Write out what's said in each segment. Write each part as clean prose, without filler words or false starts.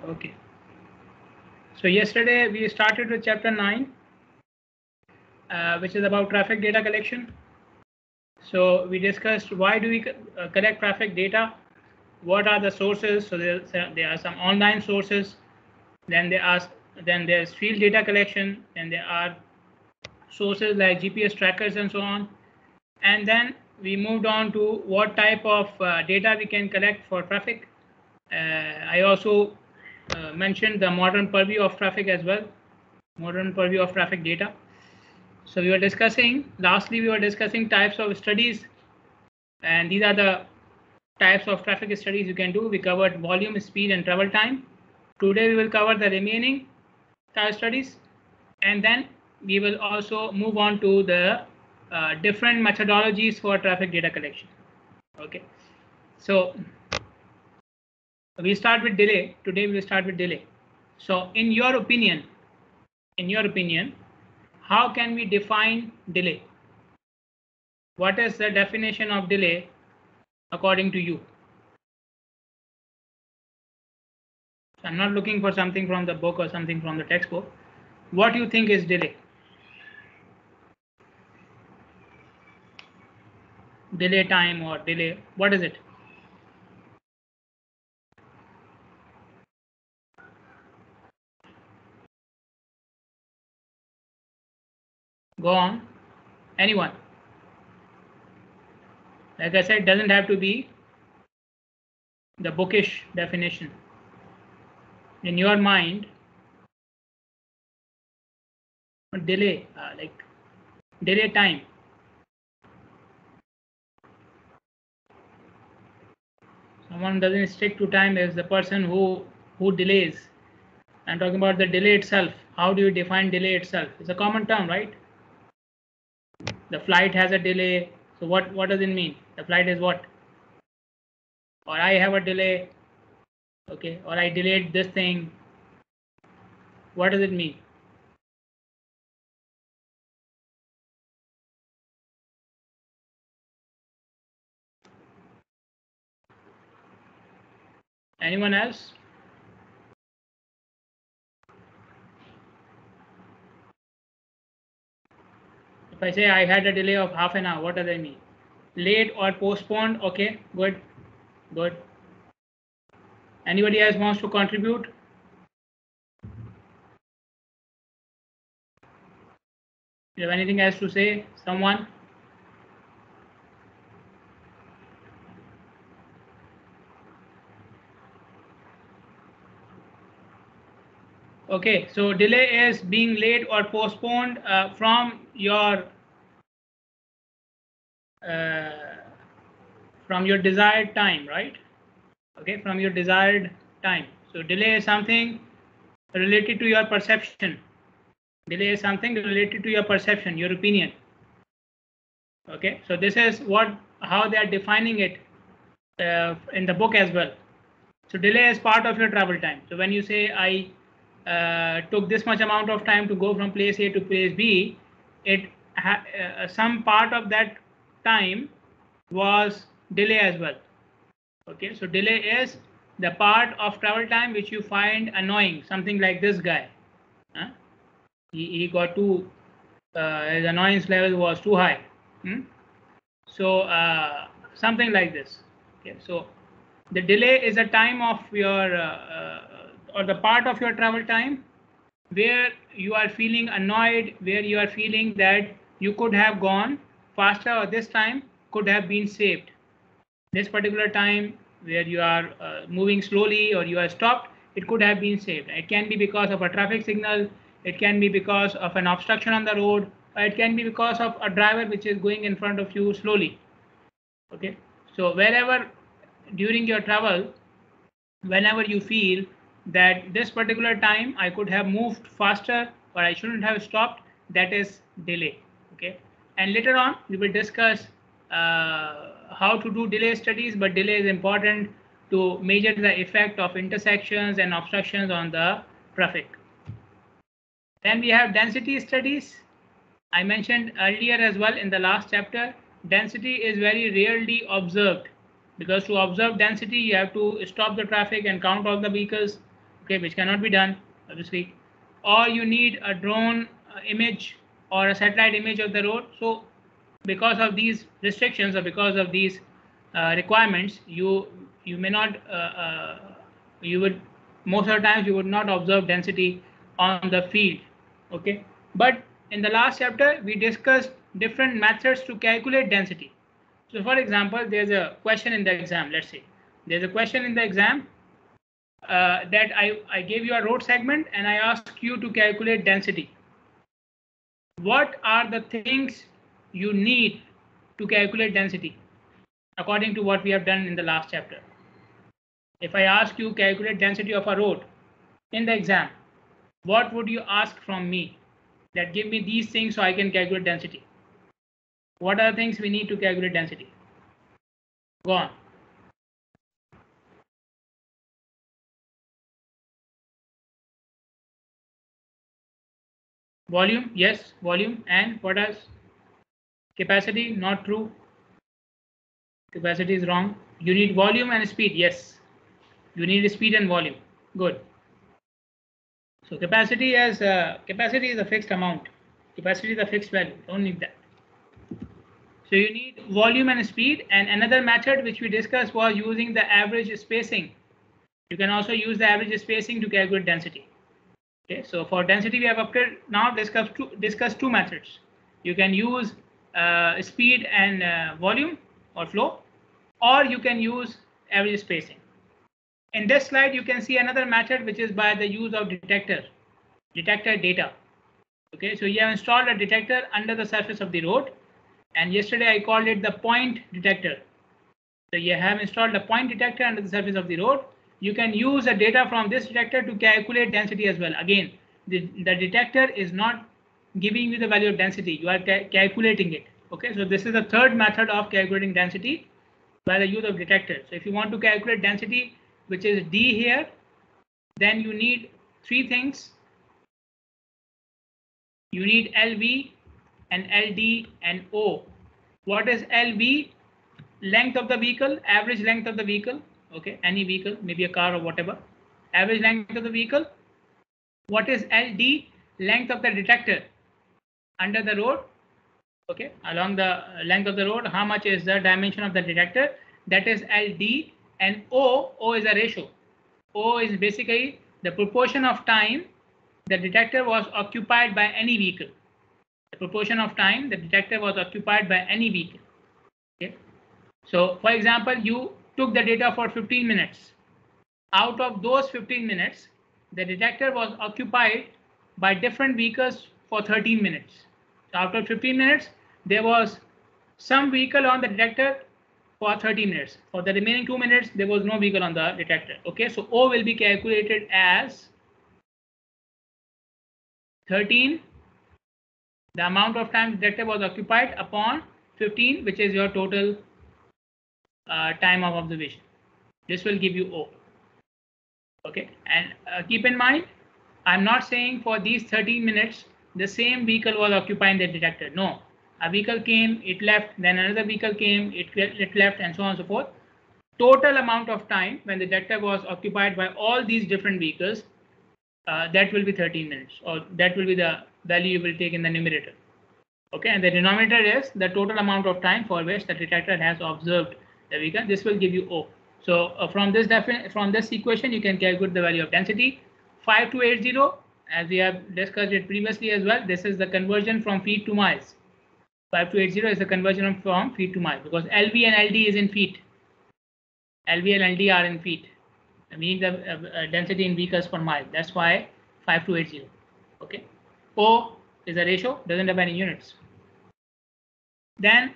Okay. So yesterday we started with chapter 9, which is about traffic data collection. So we discussed why do we collect traffic data, what are the sources. So there are some online sources, then there's field data collection, and there are sources like GPS trackers and so on. And then we moved on to what type of data we can collect for traffic. I also mentioned the modern purview of traffic as well, modern purview of traffic data. So we were discussing, lastly we were discussing types of studies, and these are the types of traffic studies you can do. We covered volume, speed, and travel time. Today we will cover the remaining type studies, and then we will also move on to the different methodologies for traffic data collection. Okay, so we start with delay. Today we will start with delay. So in your opinion, how can we define delay? What is the definition of delay according to you? So I'm not looking for something from the book or something from the textbook. What do you think is delay? Delay time or delay, what is it? Go on. Anyone? Like I said, it doesn't have to be the bookish definition. In your mind, delay, like delay time. Someone doesn't stick to time is the person who delays. I'm talking about the delay itself. How do you define delay itself? It's a common term, right? The flight has a delay. So what does it mean? The flight is what? Or I have a delay. Okay, or I delayed this thing. What does it mean? Anyone else? If I say I had a delay of half an hour, what does that mean? Late or postponed? Okay, good, good. Anybody else wants to contribute? You have anything else to say? Someone? Okay, so delay is being late or postponed from your desired time, right? Okay, from your desired time. So delay is something related to your perception. Delay is something related to your perception, your opinion. Okay, so this is how they are defining it in the book as well. So delay is part of your travel time. So when you say I took this much amount of time to go from place A to place B, some part of that time was delay as well. Okay, so delay is the part of travel time which you find annoying. Something like this guy. He got too, his annoyance level was too high. So something like this. Okay, so the delay is a time of your or the part of your travel time where you are feeling annoyed, where you are feeling that you could have gone faster, or this time could have been saved. This particular time where you are moving slowly or you are stopped, it could have been saved. It can be because of a traffic signal, it can be because of an obstruction on the road, or it can be because of a driver which is going in front of you slowly. Okay, so wherever during your travel, whenever you feel that this particular time I could have moved faster or I shouldn't have stopped, that is delay. Okay, and later on we will discuss how to do delay studies, but delay is important to measure the effect of intersections and obstructions on the traffic. Then we have density studies. I mentioned earlier as well in the last chapter, density is very rarely observed, because to observe density you have to stop the traffic and count all the vehicles. okay, which cannot be done obviously, or you need a drone image or a satellite image of the road. So because of these restrictions or because of these requirements, you may not you would most of the times you would not observe density on the field. Okay, but in the last chapter we discussed different methods to calculate density. So for example, there's a question in the exam. Let's say there's a question in the exam that I gave you a road segment and I ask you to calculate density. What are the things you need to calculate density according to what we have done in the last chapter? If I ask you calculate density of a road in the exam, what would you ask from me? That give me these things so I can calculate density. What are the things we need to calculate density? Go on. Volume, yes, volume. And what else? Capacity, not true. Capacity is wrong. You need volume and speed, yes. You need speed and volume. Good. So capacity is a fixed amount. Capacity is a fixed value. Don't need that. So you need volume and speed. And another method which we discussed was using the average spacing. You can also use the average spacing to calculate density. Okay. So for density, we have up till now discussed two methods. You can use speed and volume or flow, or you can use average spacing. In this slide, you can see another method which is by the use of detector data. Okay, so you have installed a detector under the surface of the road, and yesterday I called it the point detector. So you have installed a point detector under the surface of the road. You can use the data from this detector to calculate density as well. Again, the detector is not giving you the value of density, you are calculating it. Okay, so this is the third method of calculating density by the use of detector. So if you want to calculate density, which is D here, then you need three things. You need LV and LD and O. What is LV? Length of the vehicle, average length of the vehicle. Okay, any vehicle, maybe a car or whatever. Average length of the vehicle. What is LD? Length of the detector under the road. Okay, along the length of the road, how much is the dimension of the detector? That is LD. And O is a ratio. O is basically the proportion of time the detector was occupied by any vehicle. The proportion of time the detector was occupied by any vehicle. Okay. So for example, you took the data for 15 minutes. Out of those 15 minutes, the detector was occupied by different vehicles for 13 minutes. So after 15 minutes, there was some vehicle on the detector for 30 minutes. For the remaining 2 minutes, there was no vehicle on the detector. Okay, so O will be calculated as 13, the amount of time the detector was occupied, upon 15, which is your total time of observation. This will give you O. Okay, and keep in mind, I'm not saying for these 13 minutes the same vehicle was occupying the detector. No, a vehicle came, it left, then another vehicle came, it left, and so on and so forth. Total amount of time when the detector was occupied by all these different vehicles, that will be 13 minutes, or that will be the value you will take in the numerator. Okay, and the denominator is the total amount of time for which the detector has observed the vehicle. This will give you O. So from this equation, you can calculate the value of density. 5280, as we have discussed it previously as well, this is the conversion from feet to miles. 5280 is the conversion from feet to miles, because LV and LD is in feet. LV and LD are in feet. Meaning the density in vehicles per mile. That's why 5280. Okay. O is a ratio, doesn't have any units. Then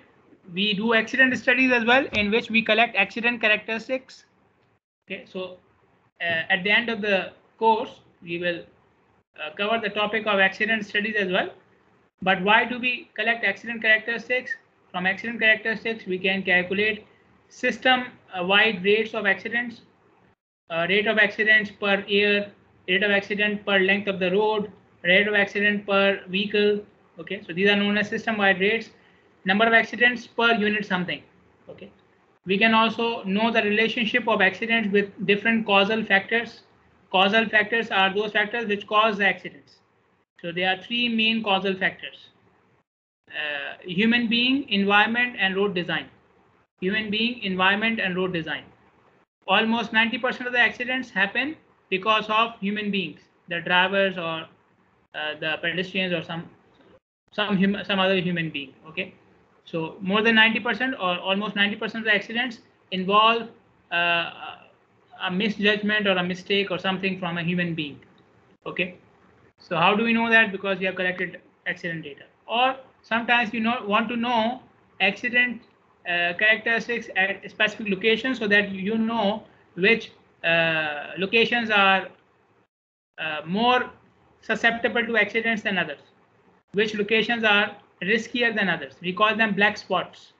we do accident studies as well, in which we collect accident characteristics. Okay, so at the end of the course, we will cover the topic of accident studies as well. But why do we collect accident characteristics? From accident characteristics, we can calculate system-wide rates of accidents, rate of accidents per year, rate of accident per length of the road, rate of accident per vehicle. Okay, so these are known as system-wide rates. Number of accidents per unit something. Okay, we can also know the relationship of accidents with different causal factors. Causal factors are those factors which cause the accidents. So there are three main causal factors: human being, environment, and road design. Human being, environment, and road design. Almost 90% of the accidents happen because of human beings, the drivers or the pedestrians or some other human being. Okay, so more than 90% or almost 90% of the accidents involve a misjudgment or a mistake or something from a human being. Okay, so how do we know that? Because we have collected accident data. Or sometimes we want to know accident characteristics at specific locations, so that you know which locations are more susceptible to accidents than others, which locations are riskier than others. We call them black spots.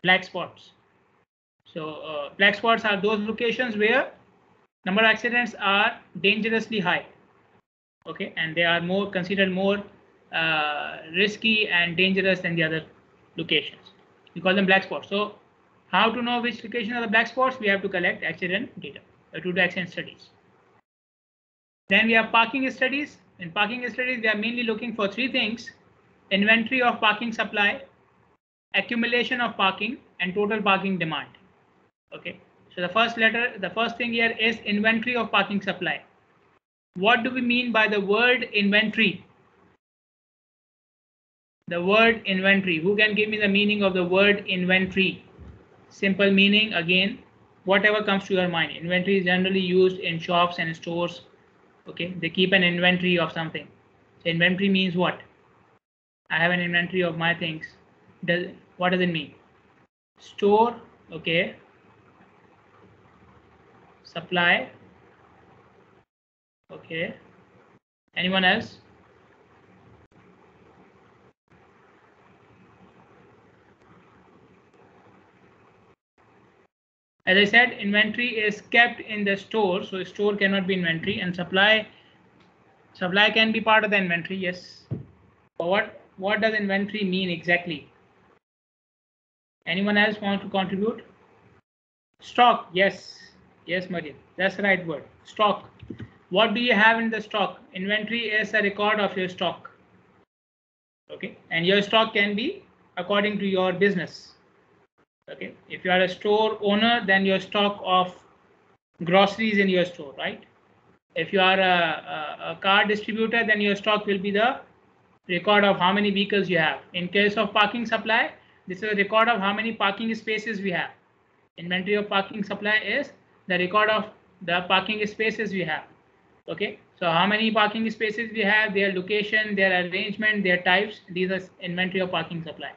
Black spots. So black spots are those locations where number of accidents are dangerously high. Okay, and they are more considered more risky and dangerous than the other locations. We call them black spots. So how to know which location are the black spots? We have to collect accident data, to do accident studies. Then we have parking studies. In parking studies, we are mainly looking for three things: inventory of parking supply, accumulation of parking, and total parking demand. Okay, so the first thing here is inventory of parking supply. What do we mean by the word inventory? The word inventory. Who can give me the meaning of the word inventory? Simple meaning, again, whatever comes to your mind. Inventory is generally used in shops and stores. Okay, they keep an inventory of something. So inventory means what? I have an inventory of my things. What does it mean? Store, okay. Supply, okay. Anyone else? As I said, inventory is kept in the store, so store cannot be inventory, and supply can be part of the inventory, yes. But what does inventory mean exactly? Anyone else want to contribute? Stock, yes, Mariam, that's the right word. Stock. What do you have in the stock? Inventory is a record of your stock. Okay, and your stock can be according to your business. Okay, if you are a store owner, then your stock of groceries in your store, right? If you are a car distributor, then your stock will be the record of how many vehicles you have. In case of parking supply, this is a record of how many parking spaces we have. Inventory of parking supply is the record of the parking spaces we have. Okay, so how many parking spaces we have, their location, their arrangement, their types, these are inventory of parking supply.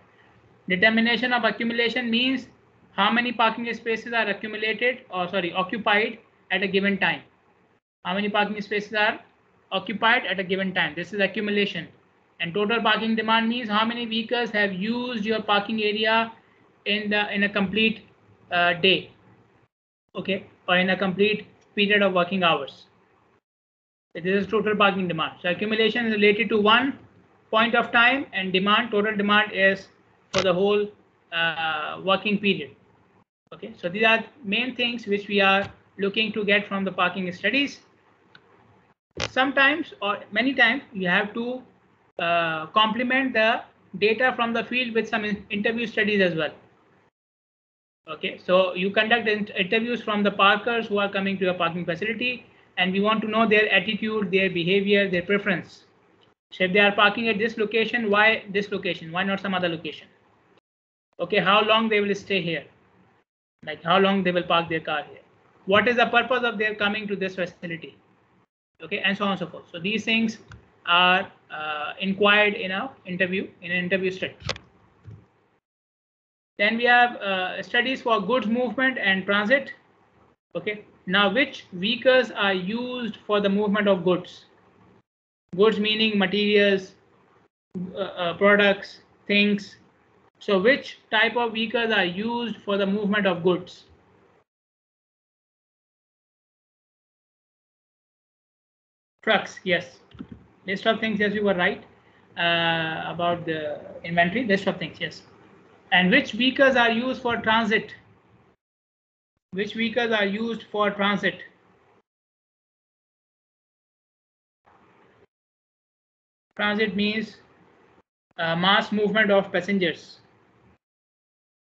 Determination of accumulation means how many parking spaces are occupied at a given time. How many parking spaces are occupied at a given time? This is accumulation. And total parking demand means how many vehicles have used your parking area in a complete day, okay, or in a complete period of working hours. So this is total parking demand. So accumulation is related to one point of time, and total demand is for the whole working period. Okay, so these are main things which we are looking to get from the parking studies. Sometimes or many times you have to complement the data from the field with some interview studies as well. Okay, so you conduct interviews from the parkers who are coming to your parking facility, and we want to know their attitude, their behavior, their preference. So if they are parking at this location, why this location? Why not some other location? Okay, how long they will stay here? Like how long they will park their car here? What is the purpose of their coming to this facility? Okay, and so on and so forth. So these things are inquired in an interview study. Then we have studies for goods movement and transit. Okay, now which vehicles are used for the movement of goods? Goods meaning materials, products, things. So which type of vehicles are used for the movement of goods? Trucks, yes. List of things, yes, you were right about the inventory. List of things, yes. And which vehicles are used for transit? Which vehicles are used for transit? Transit means mass movement of passengers.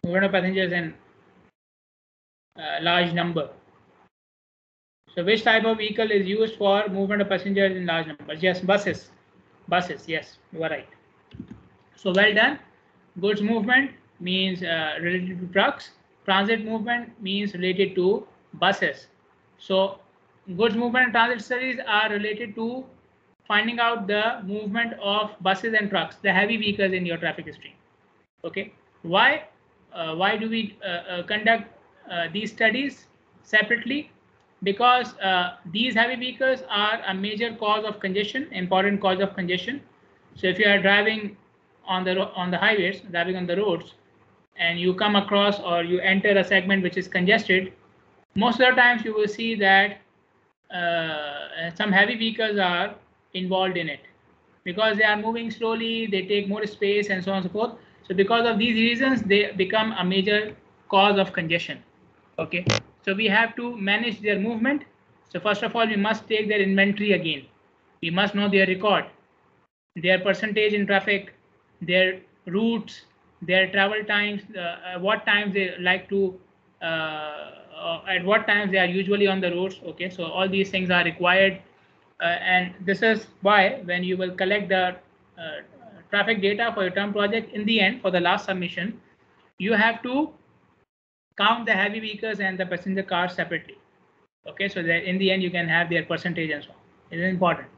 Movement of passengers in large number. So which type of vehicle is used for movement of passengers in large numbers? Yes, buses. Buses, yes, you are right. So well done. Goods movement means related to trucks. Transit movement means related to buses. So goods movement and transit studies are related to finding out the movement of buses and trucks, the heavy vehicles in your traffic stream. Okay. Why do we conduct these studies separately? Because these heavy vehicles are a major cause of congestion, important cause of congestion. So if you are driving on the highways, driving on the roads, and you come across or you enter a segment which is congested, most of the times you will see that some heavy vehicles are involved in it because they are moving slowly, they take more space and so on and so forth. So because of these reasons, they become a major cause of congestion. Okay, so we have to manage their movement. So first of all, we must take their inventory again. We must know their record, their percentage in traffic, their routes, their travel times, what times they like to, at what times they are usually on the roads. Okay, so all these things are required, and this is why when you will collect the traffic data for your term project, in the end, for the last submission, you have to count the heavy vehicles and the passenger cars separately. Okay, so that in the end you can have their percentage and so on. It is important.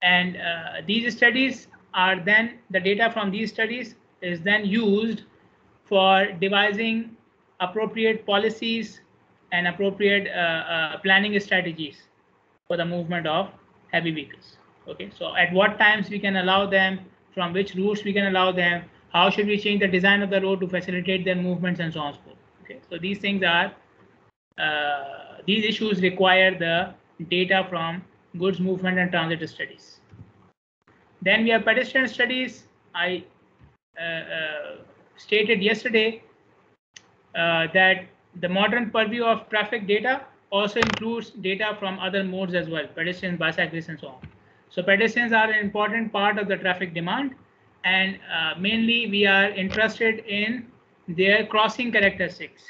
And these studies are then, the data from these studies is then used for devising appropriate policies and appropriate planning strategies for the movement of heavy vehicles. Okay, so at what times we can allow them, from which routes we can allow them, how should we change the design of the road to facilitate their movements and so on and so forth. Okay, so these things are, these issues require the data from goods movement and transit studies. Then we have pedestrian studies. I stated yesterday that the modern purview of traffic data also includes data from other modes as well, pedestrians, bicyclists, and so on. So pedestrians are an important part of the traffic demand, and mainly we are interested in their crossing characteristics.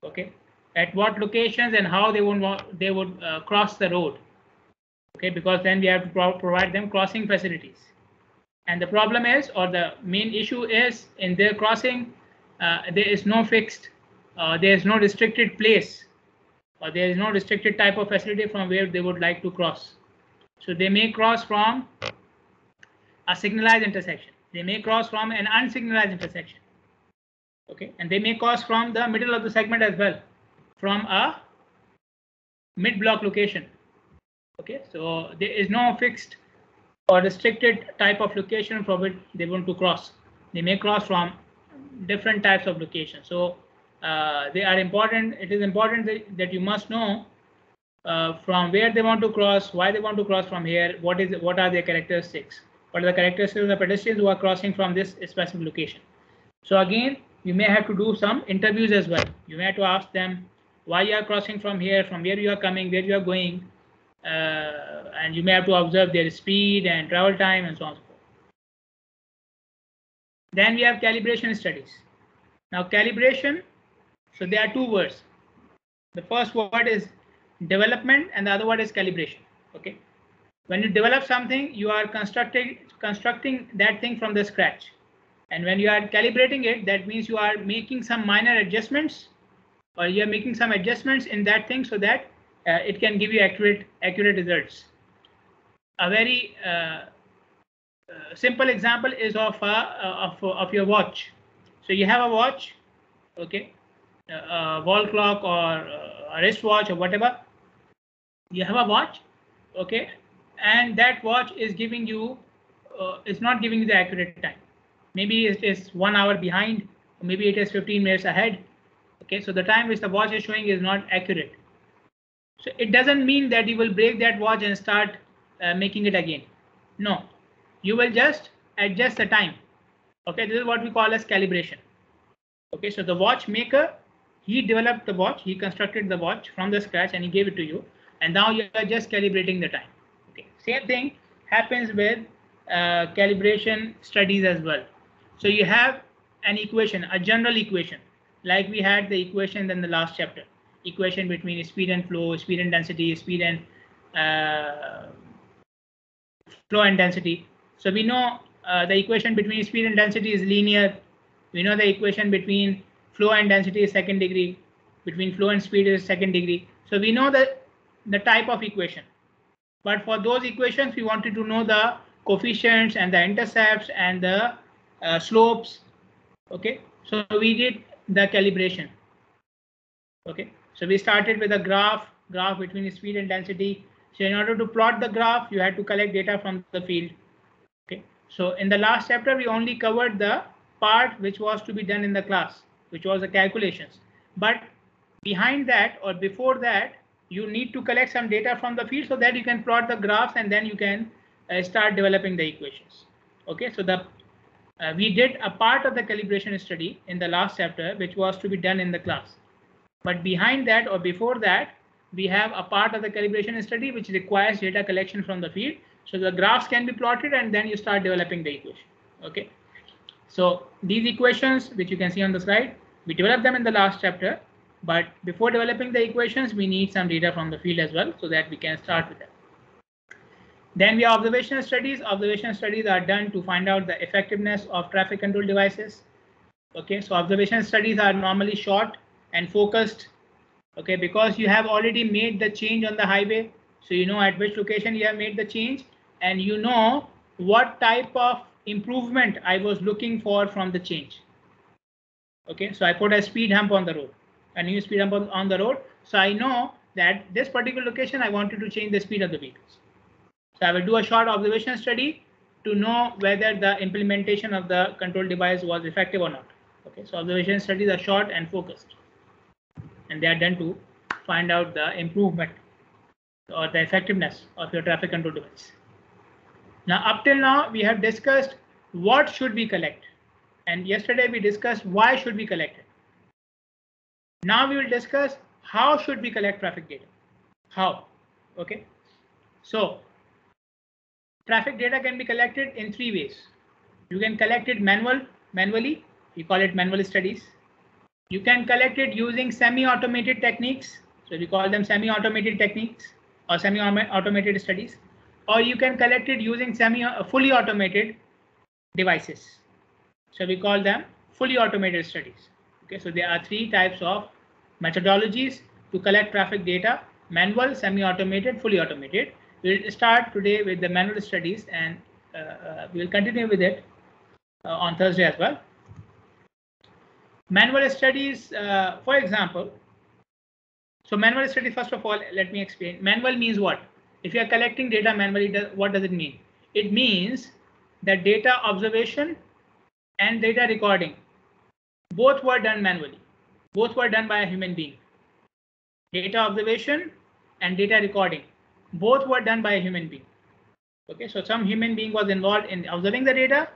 Okay, at what locations and how they would cross the road. Okay, because then we have to provide them crossing facilities. And the problem is, or the main issue is, in their crossing, there is no fixed, there is no restricted place, or there is no restricted type of facility from where they would like to cross. So they may cross from a signalized intersection. They may cross from an unsignalized intersection. Okay, and they may cross from the middle of the segment as well, from a mid-block location. Okay, so there is no fixed or restricted type of location from which they want to cross. They may cross from different types of locations. So they are important. It is important that you must know from where they want to cross, why they want to cross from here, what are their characteristics, what are the characteristics of the pedestrians who are crossing from this specific location. So again, you may have to do some interviews as well. You may have to ask them why you are crossing from here, from where you are coming, where you are going, and you may have to observe their speed and travel time and so on and so forth. Then we have calibration studies. Now calibration, so there are two words. The first word is development and the other word is calibration. Okay, when you develop something, you are constructing that thing from the scratch, and when you are calibrating it, that means you are making some minor adjustments, or you are making some adjustments in that thing so that it can give you accurate results. A very simple example is of your watch. So you have a watch, okay, a wall clock or a wristwatch or whatever. You have a watch, okay, and that watch is giving you, it's not giving you the accurate time. Maybe it is 1 hour behind, or maybe it is 15 minutes ahead. Okay, so the time which the watch is showing is not accurate. So it doesn't mean that you will break that watch and start making it again. No, you will just adjust the time. Okay, this is what we call as calibration. Okay, so the watchmaker, he developed the watch, he constructed the watch from the scratch and he gave it to you, and now you are just calibrating the time. Okay, same thing happens with calibration studies as well. So you have an equation, a general equation, like we had the equation in the last chapter, equation between speed and flow, speed and density, speed and flow and density. So we know the equation between speed and density is linear. We know the equation between flow and density is second degree, between flow and speed is second degree. So we know the type of equation. But for those equations, we wanted to know the coefficients and the intercepts and the slopes. Okay, so we did the calibration. Okay, so we started with a graph between speed and density. So in order to plot the graph, you had to collect data from the field. Okay, so in the last chapter, we only covered the part which was to be done in the class, which was the calculations. But behind that or before that, you need to collect some data from the field so that you can plot the graphs and then you can start developing the equations. Okay, so we did a part of the calibration study in the last chapter, which was to be done in the class. But behind that or before that, we have a part of the calibration study which requires data collection from the field. So the graphs can be plotted and then you start developing the equation. Okay, so these equations, which you can see on the slide, we developed them in the last chapter. But before developing the equations, we need some data from the field as well so that we can start with them. Then we have observational studies. Observational studies are done to find out the effectiveness of traffic control devices. Okay, so observational studies are normally short and focused. Okay, because you have already made the change on the highway. So you know at which location you have made the change and you know what type of improvement I was looking for from the change. Okay, so I put a speed hump on the road, a new speed hump on the road. So I know that this particular location, I wanted to change the speed of the vehicles. So I will do a short observation study to know whether the implementation of the control device was effective or not. Okay, so observation studies are short and focused, and they are done to find out the improvement or the effectiveness of your traffic control device. Now, up till now, we have discussed what should we collect. And yesterday we discussed why should we collect it. Now we will discuss how should we collect traffic data. How? Okay. So traffic data can be collected in three ways. You can collect it manually. We call it manual studies. You can collect it using semi-automated techniques. So we call them semi-automated techniques or semi-automated studies. Or you can collect it using fully automated devices. So we call them fully automated studies. Okay, so there are three types of methodologies to collect traffic data: manual, semi-automated, fully automated. We'll start today with the manual studies, and we will continue with it on Thursday as well. Manual studies, for example, so manual studies, first of all, let me explain. Manual means what? If you are collecting data manually, what does it mean? It means that data observation and data recording, both were done manually. Both were done by a human being. Data observation and data recording, both were done by a human being. Okay, so some human being was involved in observing the data,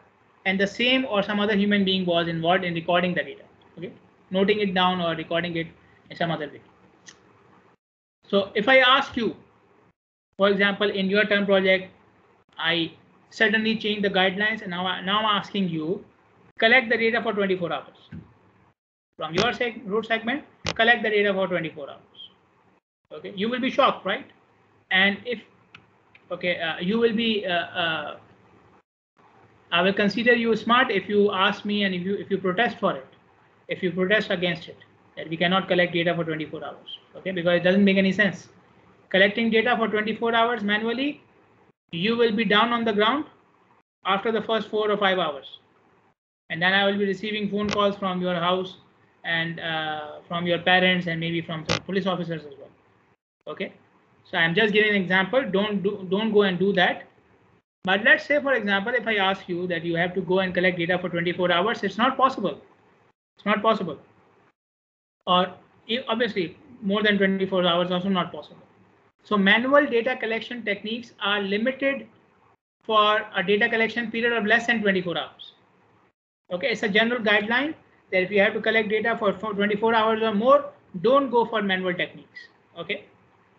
and the same or some other human being was involved in recording the data. Okay, noting it down or recording it in some other way. So if I ask you, for example, in your term project, I suddenly changed the guidelines, and now I'm asking you, collect the data for 24 hours. From your route segment, collect the data for 24 hours. Okay, you will be shocked, right? And if, okay, you will be, I will consider you smart if you ask me and if you protest for it, if you protest against it, that we cannot collect data for 24 hours. Okay, because it doesn't make any sense. Collecting data for 24 hours manually, you will be down on the ground after the first 4 or 5 hours. And then I will be receiving phone calls from your house and from your parents and maybe from some police officers as well. Okay, so I'm just giving an example. Don't go and do that. But let's say, for example, if I ask you that you have to go and collect data for 24 hours, it's not possible. It's not possible. Or obviously more than 24 hours also not possible. So manual data collection techniques are limited for a data collection period of less than 24 hours. Okay, it's a general guideline that if you have to collect data for 24 hours or more, don't go for manual techniques. Okay,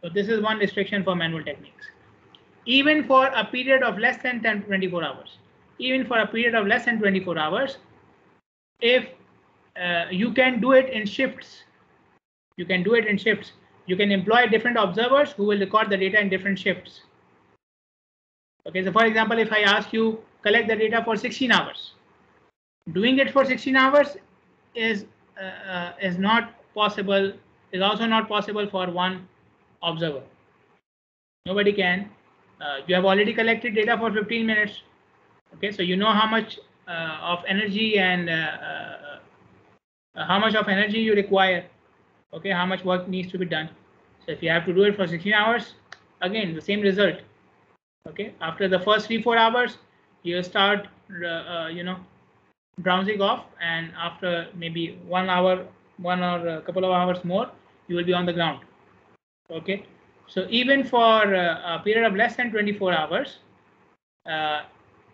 so this is one restriction for manual techniques. even for a period of less than 24 hours. Even for a period of less than 24 hours, if you can do it in shifts. You can do it in shifts. You can employ different observers who will record the data in different shifts. Okay, so for example, if I ask you collect the data for 16 hours, doing it for 16 hours is not possible. Is also not possible for one observer. Nobody can. You have already collected data for 15 minutes. Okay, so you know how much of energy and how much of energy you require. Okay, how much work needs to be done. So if you have to do it for 16 hours, again the same result. Okay, after the first 3-4 hours, you start drowsing off, and after maybe 1 hour, one or a couple of hours more, you will be on the ground. Okay, so even for a period of less than 24 hours,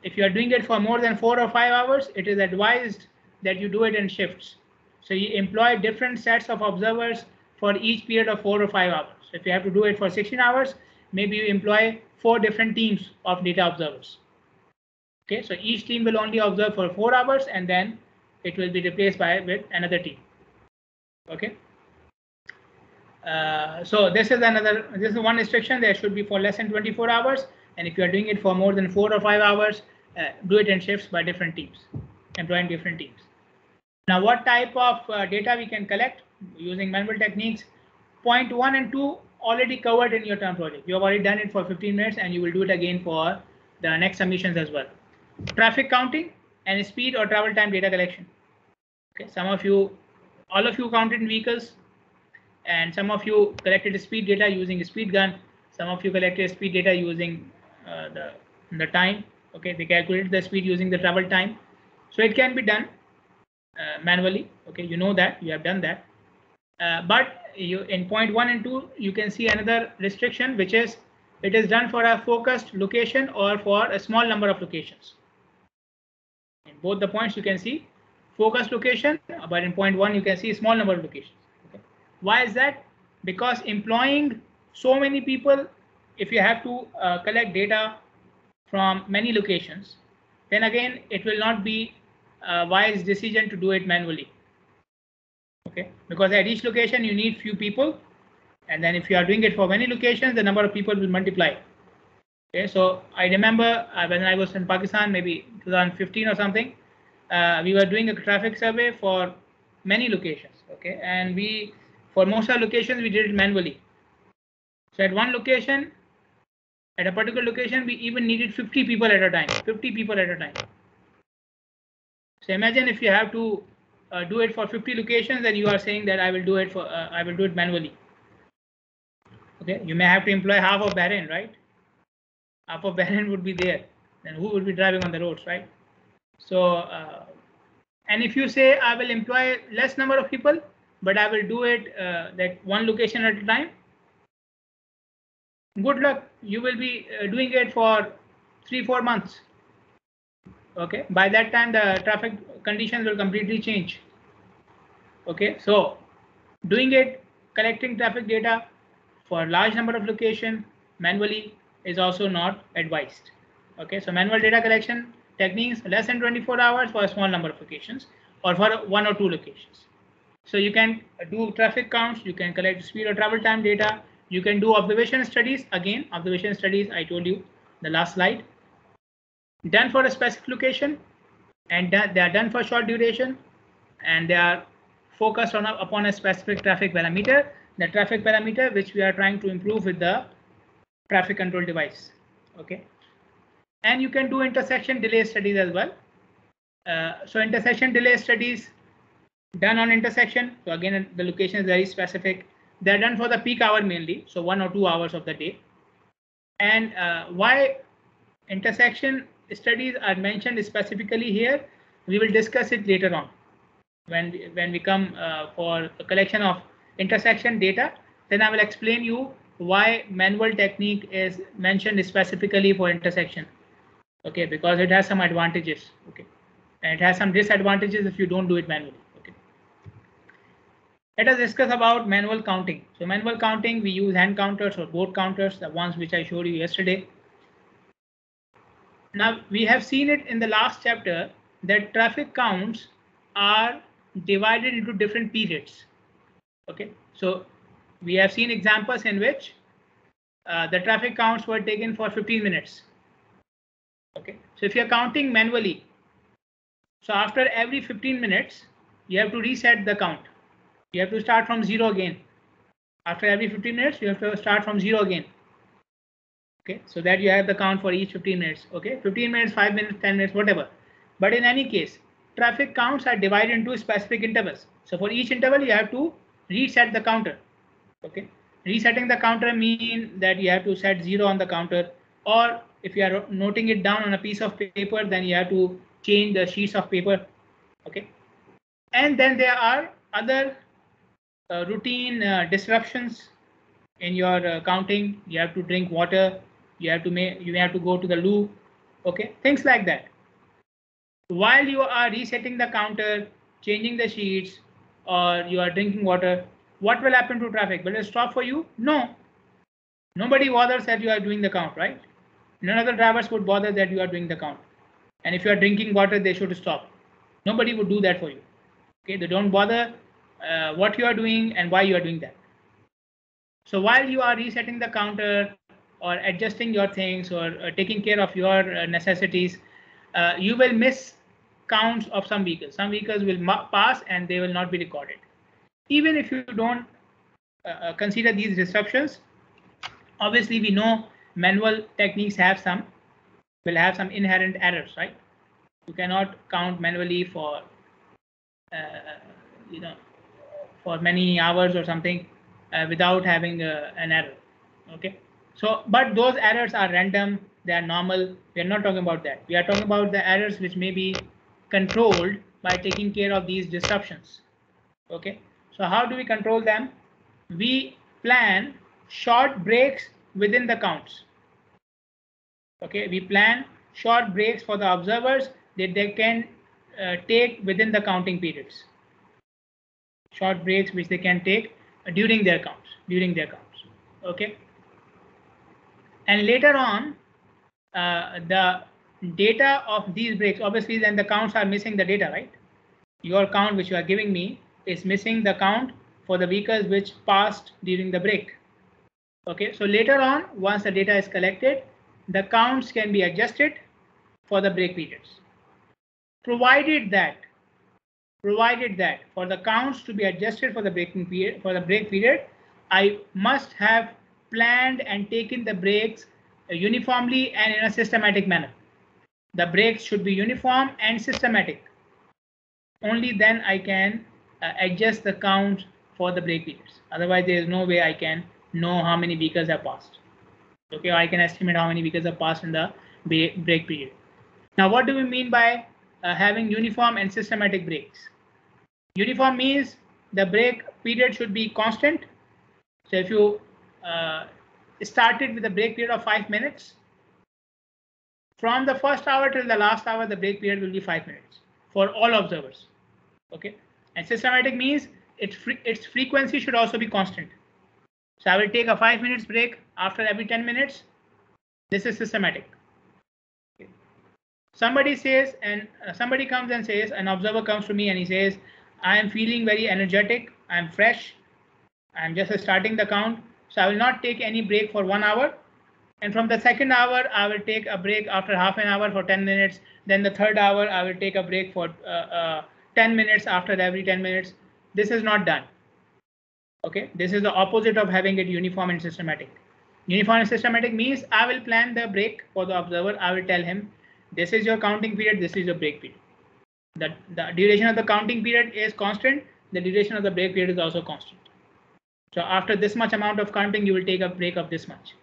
if you are doing it for more than 4 or 5 hours, it is advised that you do it in shifts. So you employ different sets of observers for each period of 4 or 5 hours. So if you have to do it for 16 hours, maybe you employ 4 different teams of data observers. Okay, so each team will only observe for 4 hours, and then it will be replaced with another team. Okay. So this is one restriction. There should be for less than 24 hours, and if you are doing it for more than 4 or 5 hours, do it in shifts by different teams, employing different teams. Now, what type of data we can collect using manual techniques? Point 1 and 2 already covered in your term project. You have already done it for 15 minutes, and you will do it again for the next submissions as well. Traffic counting and speed or travel time data collection. Okay, all of you counted vehicles, and some of you collected speed data using a speed gun. Some of you collected speed data using the time. Okay, they calculated the speed using the travel time. So it can be done manually. Okay, you know that you have done that. But you in point 1 and 2, you can see another restriction, which is it is done for a focused location or for a small number of locations. In both the points, you can see focused location, but in point 1, you can see a small number of locations. Okay. Why is that? Because employing so many people, if you have to collect data from many locations, then again, it will not be a wise decision to do it manually. Okay, because at each location you need few people, and then if you are doing it for many locations, the number of people will multiply. Okay, so I remember when I was in Pakistan, maybe 2015 or something, we were doing a traffic survey for many locations. Okay, and for most of the locations, we did it manually. So at one location, at a particular location, we even needed 50 people at a time. 50 people at a time. So imagine if you have to do it for 50 locations, and you are saying that I will do it manually. Okay, you may have to employ half of Bahrain, right? Half of Bahrain would be there. Then who would be driving on the roads, right? So, and if you say I will employ less number of people, but I will do it that one location at a time, good luck. You will be doing it for 3-4 months. Okay, by that time the traffic conditions will completely change. Okay, so doing it, collecting traffic data for large number of locations manually is also not advised. Okay, so manual data collection techniques less than 24 hours for a small number of locations, or for 1 or 2 locations. So you can do traffic counts, you can collect speed or travel time data, you can do observation studies. Again, observation studies, I told you the last slide, done for a specific location, and they are done for short duration, and they are focused upon a specific traffic parameter, the traffic parameter which we are trying to improve with the traffic control device. Okay, and you can do intersection delay studies as well. So intersection delay studies done on intersection. So again, the location is very specific. They're done for the peak hour mainly, so 1 or 2 hours of the day. And why intersection studies are mentioned specifically here, we will discuss it later on when we come for a collection of intersection data. Then I will explain you why manual technique is mentioned specifically for intersection. Okay, because it has some advantages. Okay, and it has some disadvantages if you don't do it manually. Okay, let us discuss about manual counting. So manual counting, we use hand counters or board counters, the ones which I showed you yesterday. Now we have seen it in the last chapter that traffic counts are divided into different periods. Okay, so we have seen examples in which the traffic counts were taken for 15 minutes. Okay, so if you're counting manually, so after every 15 minutes, you have to reset the count. You have to start from zero again. After every 15 minutes, you have to start from zero again. Okay, so that you have the count for each 15 minutes. Okay, 15 minutes, 5 minutes, 10 minutes, whatever. But in any case, traffic counts are divided into specific intervals. So for each interval, you have to reset the counter. Okay, resetting the counter means that you have to set zero on the counter, or if you are noting it down on a piece of paper, then you have to change the sheets of paper. Okay, and then there are other routine disruptions in your counting. You have to drink water, you have to go to the loo. Okay, things like that. While you are resetting the counter, changing the sheets, or you are drinking water, what will happen to traffic? Will it stop for you? No. Nobody bothers that you are doing the count, right? None of the drivers would bother that you are doing the count. And if you are drinking water, they should stop. Nobody would do that for you. Okay, they don't bother what you are doing and why you are doing that. So while you are resetting the counter or adjusting your things or taking care of your necessities, you will miss counts of some vehicles. Some vehicles will pass and they will not be recorded. Even if you don't consider these disruptions, obviously we know manual techniques will have some inherent errors, right? You cannot count manually for for many hours or something without having an error. Okay, so but those errors are random, they are normal. We are not talking about that. We are talking about the errors which may be controlled by taking care of these disruptions. Okay, so how do we control them? We plan short breaks within the counts. Okay, we plan short breaks for the observers that they can take within the counting periods. Short breaks which they can take during their counts. Okay, and later on the data of these breaks, obviously then the counts are missing the data, right? Your count which you are giving me is missing the count for the vehicles which passed during the break. Okay, so later on, once the data is collected, the counts can be adjusted for the break periods, provided that for the counts to be adjusted for the break period, I must have planned and taken the breaks uniformly and in a systematic manner. The breaks should be uniform and systematic. Only then I can adjust the count for the break periods. Otherwise, there is no way I can know how many vehicles have passed. Okay, or I can estimate how many vehicles have passed in the break period. Now, what do we mean by having uniform and systematic breaks? Uniform means the break period should be constant. So if you started with a break period of 5 minutes, from the first hour till the last hour, the break period will be 5 minutes for all observers. Okay, and systematic means its frequency should also be constant. So I will take a 5 minutes break after every 10 minutes. This is systematic. Okay. Somebody says, and somebody comes and says, an observer comes to me and he says, I am feeling very energetic, I am fresh, I am just starting the count, so I will not take any break for 1 hour. And from the second hour, I will take a break after half an hour for 10 minutes. Then the third hour, I will take a break for 10 minutes after every 10 minutes. This is not done. Okay, this is the opposite of having it uniform and systematic. Uniform and systematic means I will plan the break for the observer. I will tell him, this is your counting period, this is your break period. The duration of the counting period is constant. The duration of the break period is also constant. So after this much amount of counting, you will take a break of this much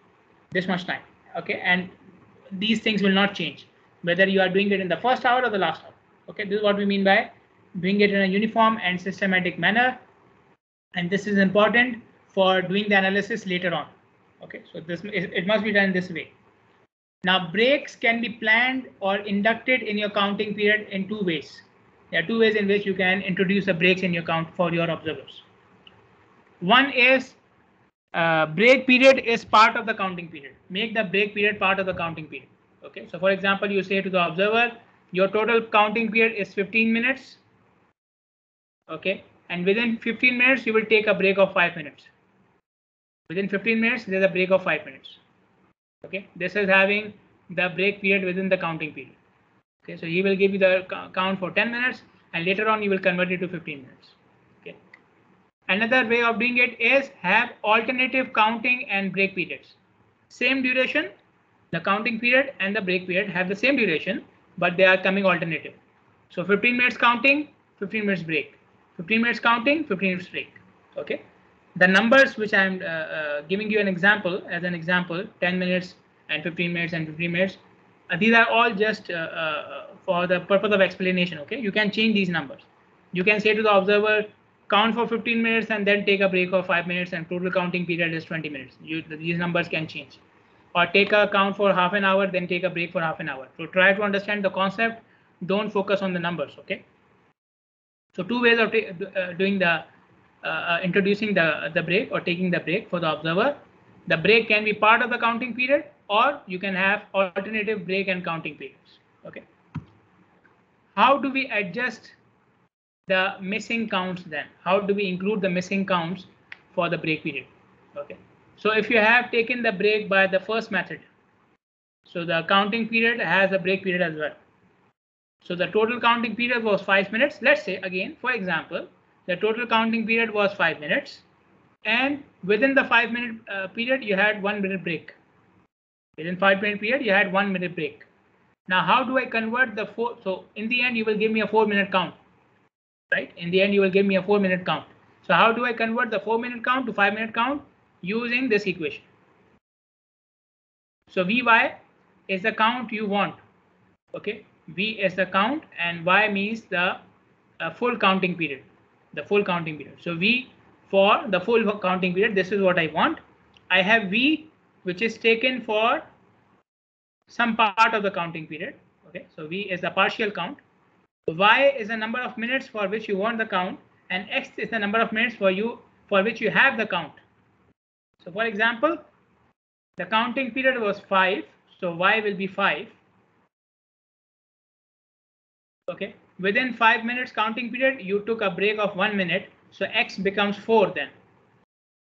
time. Okay, and these things will not change whether you are doing it in the first hour or the last hour. Okay, this is what we mean by doing it in a uniform and systematic manner, and this is important for doing the analysis later on. Okay, so it must be done this way. Now, breaks can be planned or inducted in your counting period in two ways. There are two ways in which you can introduce the breaks in your count for your observers. One is break period is part of the counting period. Make the break period part of the counting period. Okay, so for example, you say to the observer, your total counting period is 15 minutes. Okay, and within 15 minutes, you will take a break of 5 minutes. Within 15 minutes, there's a break of 5 minutes. Okay, this is having the break period within the counting period. Okay, so he will give you the count for 10 minutes, and later on you will convert it to 15 minutes. Okay, another way of doing it is have alternative counting and break periods. Same duration, the counting period and the break period have the same duration, but they are coming alternative. So 15 minutes counting, 15 minutes break, 15 minutes counting, 15 minutes break. Okay, the numbers which I am giving you an example, as an example, 10 minutes and 15 minutes and 15 minutes, these are all just for the purpose of explanation. Okay, you can change these numbers. You can say to the observer, count for 15 minutes and then take a break of 5 minutes, and total counting period is 20 minutes. These numbers can change. Or take a count for half an hour, then take a break for half an hour. So try to understand the concept. Don't focus on the numbers. Okay, so two ways of doing the introducing the break or taking the break for the observer. The break can be part of the counting period, or you can have alternative break and counting periods. Okay, how do we adjust the missing counts then? How do we include the missing counts for the break period? Okay, so if you have taken the break by the first method, so the counting period has a break period as well. So the total counting period was 5 minutes. Let's say again, for example, the total counting period was 5 minutes, and within the 5-minute period, you had 1 minute break. Within 5-minute period, you had 1 minute break. Now, how do I convert the 4? So in the end, you will give me a 4-minute count, right? In the end, you will give me a 4-minute count. So how do I convert the 4-minute count to 5-minute count? Using this equation. So Vy is the count you want. Okay, V is the count, and Y means the full counting period. The full counting period. So V for the full counting period, this is what I want. I have V, which is taken for some part of the counting period. Okay, so V is the partial count. Y is the number of minutes for which you want the count, and X is the number of minutes for which you have the count. So for example, the counting period was 5, so Y will be 5. Okay, within 5 minutes counting period, you took a break of 1 minute, so X becomes 4 then.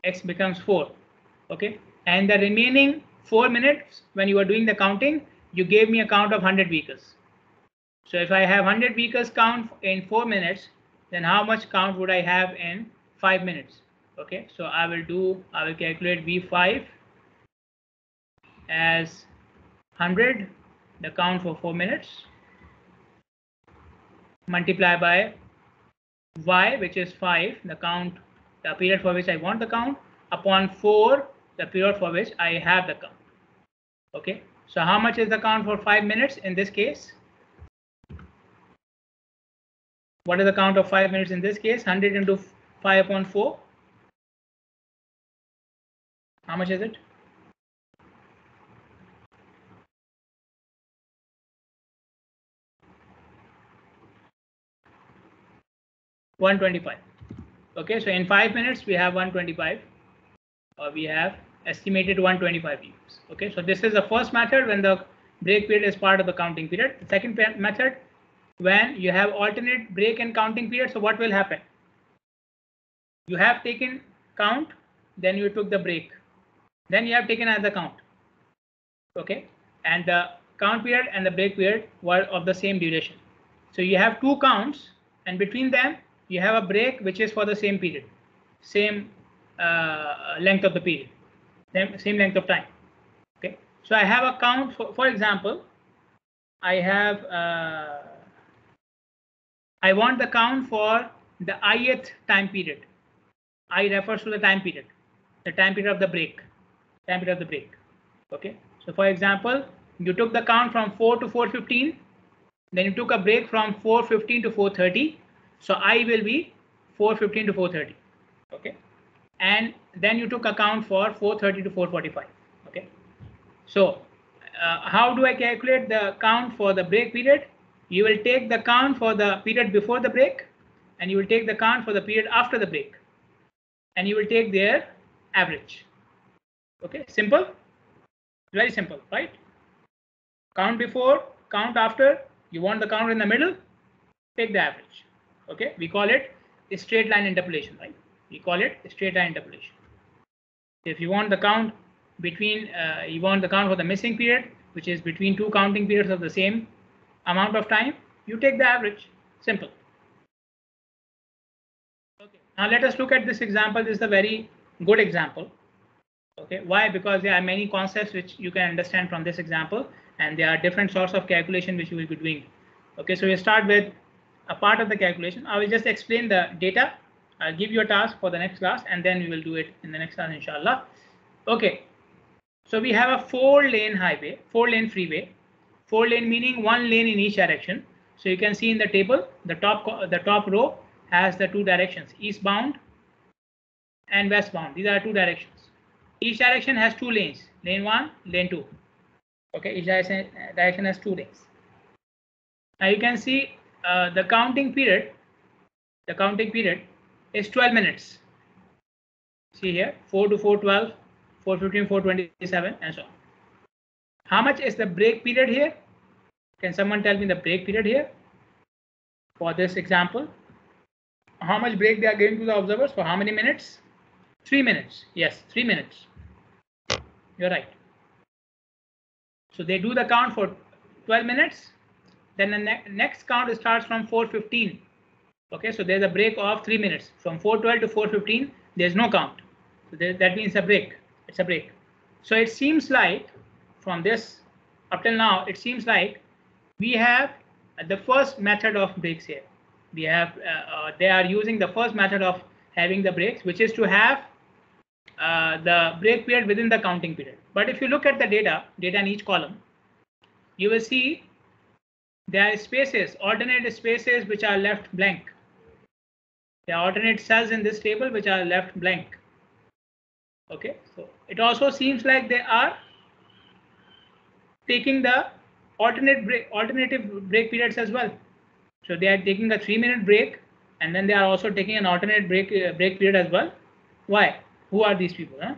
X becomes 4. Okay, and the remaining 4 minutes when you are doing the counting, you gave me a count of 100 vehicles. So if I have 100 vehicles count in 4 minutes, then how much count would I have in 5 minutes? Okay, so I will calculate V5 as 100, the count for 4 minutes, multiply by Y, which is 5, the count, the period for which I want the count, upon 4, the period for which I have the count. Okay, so how much is the count for 5 minutes in this case? What is the count of 5 minutes in this case? 100 into 5 upon 4. How much is it? $125. Okay, so in 5 minutes we have 125, or we have estimated 125 views. Okay, so this is the first method when the break period is part of the counting period. The second method, when you have alternate break and counting period, so what will happen? You have taken count, then you took the break, then you have taken another count. Okay, and the count period and the break period were of the same duration. So you have 2 counts, and between them you have a break which is for the same period, same length of the period, same length of time. Okay, so I have a count for example, I have I want the count for the ith time period. I refers to the time period of the break, Okay, so for example, you took the count from 4 to 4:15, then you took a break from 4:15 to 4:30. So I will be 4:15 to 4:30. Okay, and then you took account for 4:30 to 4:45. Okay, so how do I calculate the count for the break period? You will take the count for the period before the break, and you will take the count for the period after the break, and you will take their average. Okay, simple, very simple, right? Count before, count after. You want the count in the middle, take the average. Okay, we call it a straight line interpolation, right? We call it a straight line interpolation. If you want the count between, you want the count for the missing period, which is between two counting periods of the same amount of time, you take the average. Simple. Okay, now let us look at this example. This is a very good example. Okay, why? Because there are many concepts which you can understand from this example, and there are different sorts of calculation which you will be doing. Okay, so we start with a part of the calculation. I will just explain the data. I'll give you a task for the next class, and then we will do it in the next class, inshallah. Okay, so we have a 4-lane highway, 4-lane freeway. 4-lane meaning 1 lane in each direction. So you can see in the table, the top row has the 2 directions, eastbound and westbound. These are 2 directions. Each direction has 2 lanes, lane 1, lane 2. Okay, each direction has 2 lanes. Now you can see the counting period is 12 minutes. See here, 4 to 4:12, 4:15, 4:27, and so on. How much is the break period here? Can someone tell me the break period here for this example? How much break they are giving to the observers? For how many minutes? 3 minutes. Yes, 3 minutes. You're right. So they do the count for 12 minutes. Then the next count starts from 4:15. Okay, so there's a break of 3 minutes. From 4:12 to 4:15, there's no count. So that means a break. It's a break. So it seems like from this up till now, it seems like we have the first method of breaks here. We have they are using the first method of having the breaks, which is to have the break period within the counting period. But if you look at the data in each column, you will see there are spaces, alternate spaces which are left blank. There are alternate cells in this table which are left blank. Okay, so it also seems like they are taking the alternative break periods as well. So they are taking a 3-minute break, and then they are also taking an alternate break period as well. Why? Who are these people? Huh?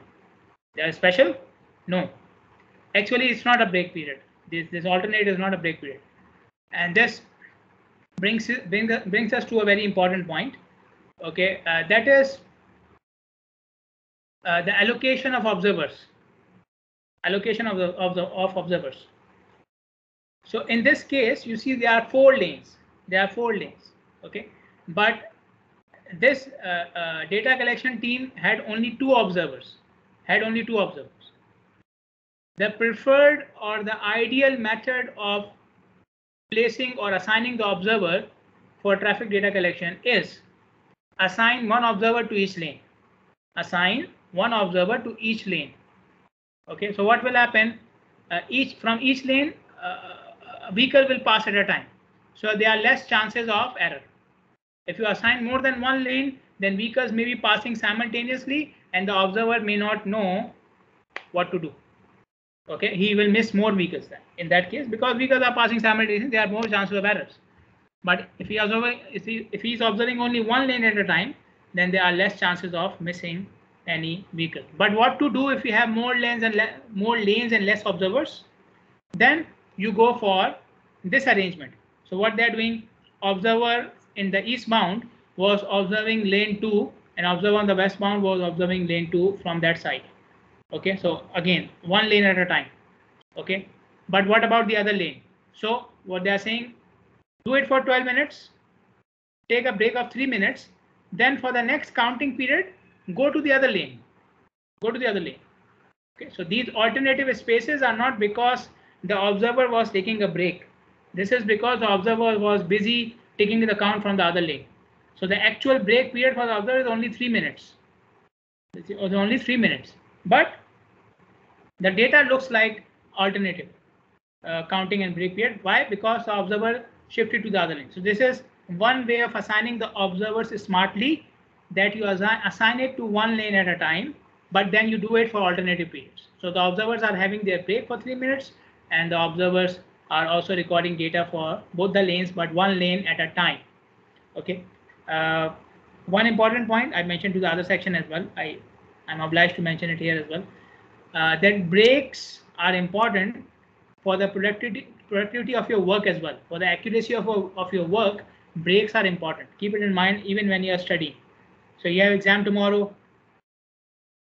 They are special? No. Actually, it's not a break period. This alternate is not a break period, and this brings us to a very important point. Okay, that is the allocation of observers. Allocation of observers. So in this case, you see there are 4 lanes. There are 4 lanes. Okay, but this data collection team had only 2 observers. The preferred or the ideal method of placing or assigning the observer for traffic data collection is assign 1 observer to each lane. Assign 1 observer to each lane. Okay, so what will happen? From each lane, a vehicle will pass at a time. So there are less chances of error. If you assign more than 1 lane, then vehicles may be passing simultaneously, and the observer may not know what to do. Okay, he will miss more vehicles then. In that case, because vehicles are passing simultaneously, there are more chances of errors. But if he is observing only 1 lane at a time, then there are less chances of missing any vehicle. But what to do if you have more lanes and less observers? Then you go for this arrangement. So what they are doing, observer in the eastbound was observing lane 2, and observer on the westbound was observing lane 2 from that side. Okay, so again 1 lane at a time. Okay, but what about the other lane? So what they are saying, do it for 12 minutes, take a break of 3 minutes, then for the next counting period, go to the other lane. Okay, so these alternative spaces are not because the observer was taking a break. This is because the observer was busy taking the count from the other lane. So the actual break period for the observer is only 3 minutes. It's only 3 minutes. But the data looks like alternative counting and break period. Why? Because the observer shifted to the other lane. So this is one way of assigning the observers smartly, that you assign it to 1 lane at a time, but then you do it for alternative periods. So the observers are having their break for 3 minutes, and the observers are also recording data for both the lanes, but 1 lane at a time. Okay. One important point I mentioned to the other section as well. I'm obliged to mention it here as well. That breaks are important for the productivity of your work as well. For the accuracy of your work, breaks are important. Keep it in mind even when you are studying. So you have exam tomorrow.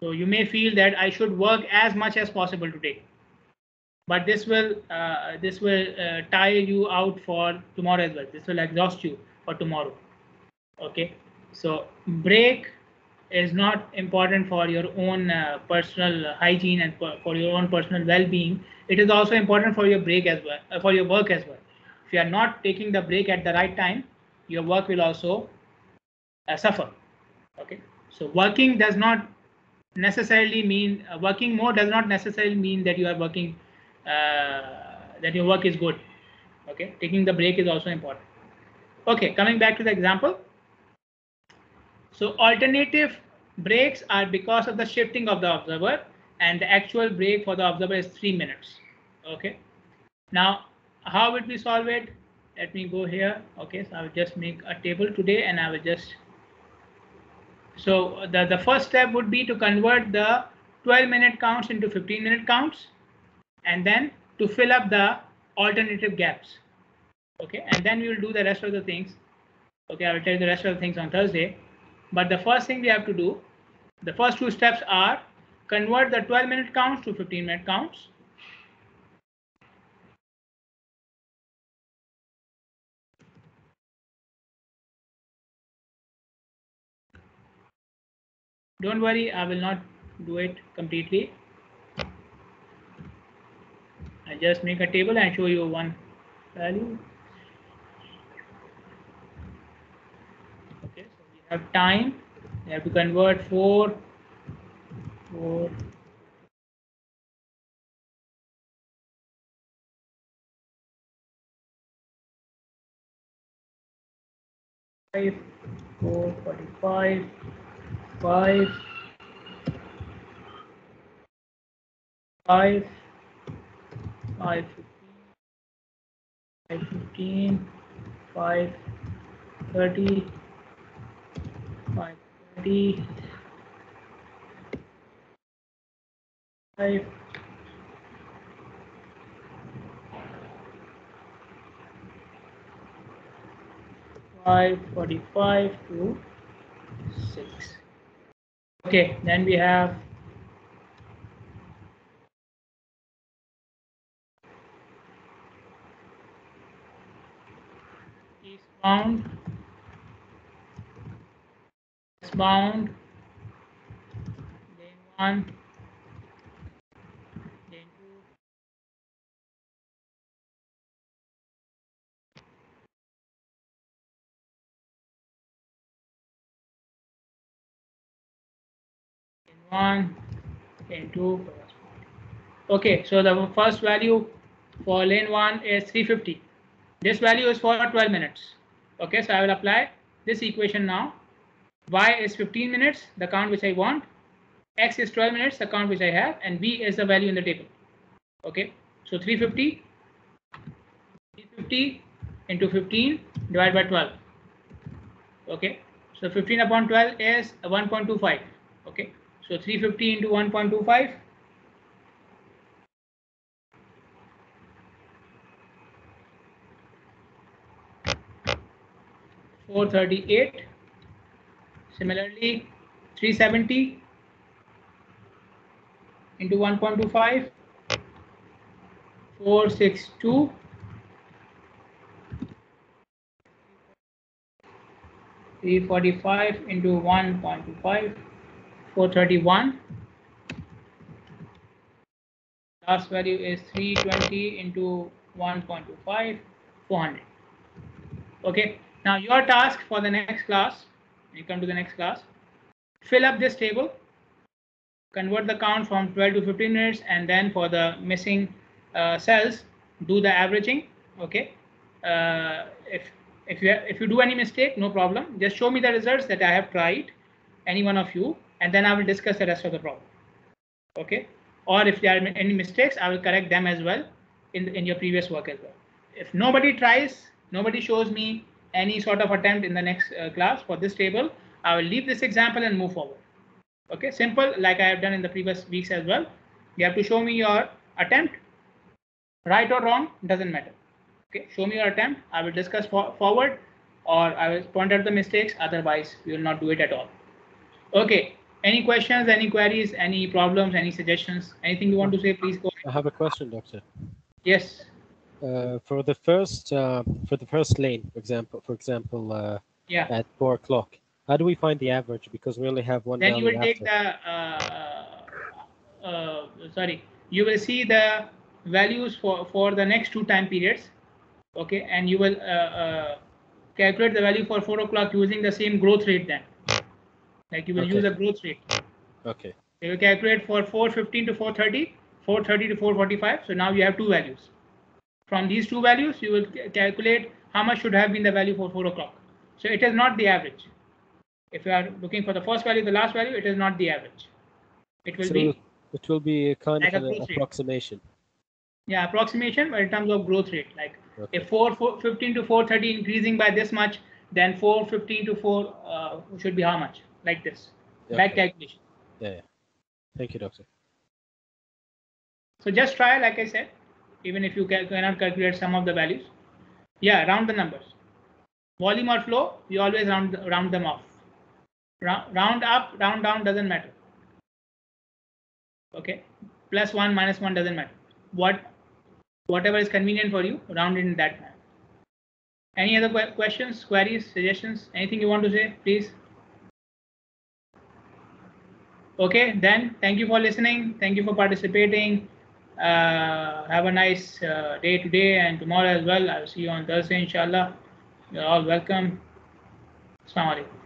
So you may feel that I should work as much as possible today, but this will tire you out for tomorrow as well. This will exhaust you for tomorrow. Okay, so break is not important for your own personal hygiene and for your own personal well-being. It is also important for your break as well, for your work as well. If you are not taking the break at the right time, your work will also suffer. Okay, so working does not necessarily mean working more does not necessarily mean that you are working that your work is good. Okay, taking the break is also important. Okay, coming back to the example. So alternative breaks are because of the shifting of the observer, and the actual break for the observer is 3 minutes. Okay, now how would we solve it? Let me go here. Okay, so I will just make a table today, and I will just, so the first step would be to convert the 12-minute counts into 15-minute counts, and then to fill up the alternative gaps. Okay, and then we will do the rest of the things. Okay, I will tell you the rest of the things on Thursday. But the first thing we have to do, the first two steps are convert the 12-minute counts to 15-minute counts. Don't worry, I will not do it completely. I just make a table and show you one value. Okay, so we have time. We have to convert 4. 5, 4, 45, 5, 5, 5, 15, 5, 30, 5, 20, 5, 45 to 6. Okay, then we have eastbound, westbound, lane 1, lane 2, lane 1, lane 2. Okay, so the first value for lane 1 is 350. This value is for 12 minutes. Okay, so I will apply this equation now. Y is 15 minutes, the count which I want. X is 12 minutes, the count which I have, and B is the value in the table. Okay, so 350 into 15 divided by 12. Okay, so 15 upon 12 is 1.25. Okay, so 350 into 1.25. 438. Similarly, 370 into 1.25. 462. 345 into 1.25. 431. Last value is 320 into 1.25. 400. Okay, now your task for the next class, you come to the next class, fill up this table, convert the count from 12 to 15 minutes, and then for the missing cells, do the averaging. Okay, if you do any mistake, no problem. Just show me the results that I have tried, any one of you, and then I will discuss the rest of the problem. Okay, or if there are any mistakes, I will correct them as well in your previous work as well. If nobody tries, nobody shows me any sort of attempt in the next class for this table, I will leave this example and move forward. Okay, simple, like I have done in the previous weeks as well. You have to show me your attempt, Right or wrong, doesn't matter. Okay, show me your attempt. I will discuss forward, or I will point out the mistakes. Otherwise, we will not do it at all. Okay. Any questions, any queries, any problems, any suggestions, anything you want to say, please go ahead. I have a question, Doctor. Yes. For the first lane, for example, Yeah. at 4 o'clock, how do we find the average? Because we only have one Then you value will take after. the you will see the values for the next 2 time periods. Okay, and you will calculate the value for 4 o'clock using the same growth rate. Then, like, you will use a growth rate. Okay. You will calculate for 4:15 to 4:30, 4:30 to 4:45. So now you have 2 values. From these 2 values, you will calculate how much should have been the value for 4 o'clock. So it is not the average. If you are looking for the first value, the last value, it is not the average. It will be a kind like of an approximation. Rate. Yeah, approximation, but in terms of growth rate. Like, if 4:15 to 4:30 increasing by this much, then 4:15 to 4 should be how much? Like this. Back calculation. Yeah. Thank you, Doctor. So just try, like I said, even if you cannot calculate some of the values. Yeah, round the numbers. Volume or flow, you always round them off. Round up, round down, doesn't matter. Okay, +1, -1 doesn't matter. Whatever is convenient for you, round it in that manner. Any other questions, queries, suggestions, anything you want to say, please? Okay, then thank you for listening. Thank you for participating. Have a nice day today and tomorrow as well. I'll see you on Thursday, inshallah. You're all welcome. Assalamu alaikum.